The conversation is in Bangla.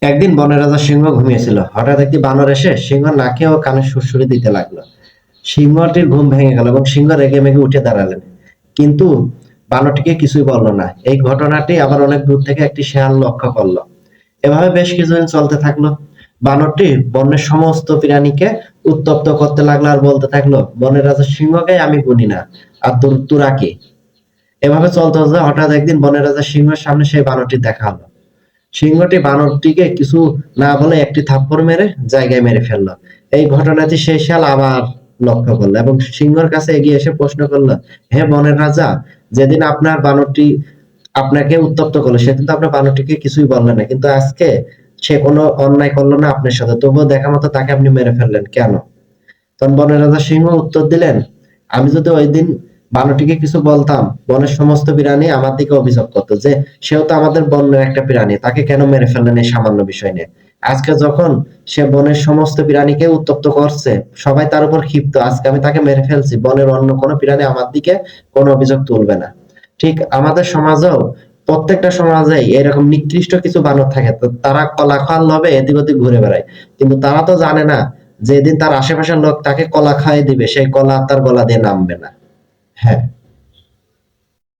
একদিন বনের রাজা সিংহ ঘুমিয়েছিল। হঠাৎ একটি বানর এসে সিংহর নাকে ও কানে সুড়সুড়ি দিতে লাগলো। সিংহটির ঘুম ভেঙে গেল এবং সিংহ রেগে মেগে উঠে দাঁড়ালেন, কিন্তু বানরটিকে কিছুই বলল না। এই ঘটনাটি আবার অনেক দূর থেকে একটি শেয়াল লক্ষ্য করলো। এভাবে বেশ কিছুদিন চলতে থাকলো। বানরটি বনের সমস্ত প্রাণীকে উত্তপ্ত করতে লাগলো আর বলতে থাকলো, বনের রাজা সিংহকে আমি গুনি না, আর তোরা কি? এভাবে চলতে চলতে হঠাৎ একদিন বনের রাজা সিংহের সামনে সেই বানরটি দেখা হলো। সিংহটি বানরটিকে কিছু না বলে একটি থাপ্পড় মেরে জায়গায় মেরে ফেললো। এই ঘটনাটি সেই শিয়াল আবার লক্ষ্য করলো এবং সিংহর কাছে এগিয়ে এসে প্রশ্ন করলো, হে বনের রাজা, যেদিন আপনার বানরটি আপনাকে উত্তপ্ত করলো সেদিন তো আপনার বানরটিকে কিছুই বললেন না, কিন্তু আজকে সে কোনো অন্যায় করলো না আপনার সাথে, তবুও দেখা মতো তাকে আপনি মেরে ফেললেন কেন? তখন বনের রাজা সিংহ উত্তর দিলেন, আমি যদি ওই দিন বানরটিকে কিছু বলতাম, বনের সমস্ত প্রাণী আমার দিকে অভিযোগ করতো যে সেও তো আমাদের বনের একটা প্রাণী, তাকে কেন মেরে ফেললেন এই সামান্য বিষয় নিয়ে। আজকে যখন সে বনের সমস্ত প্রাণীকে উত্তপ্ত করছে, সবাই তার উপর ক্ষিপ্ত, আজকে আমি তাকে মেরে ফেলছি, বনের অন্য কোনো প্রাণী আমার দিকে কোনো অভিযোগ তুলবে না। ঠিক আমাদের সমাজেও প্রত্যেকটা সমাজেই এরকম নিকৃষ্ট কিছু বানর থাকে, তো তারা কলা খাওয়ার লোভে এদিক ওদিক ঘুরে বেড়ায়, কিন্তু তারা তো জানে না যেদিন তার আশেপাশের লোক তাকে কলা খাইয়ে দিবে, সেই কলা তার গলা দিয়ে নামবে না। হ্যাঁ।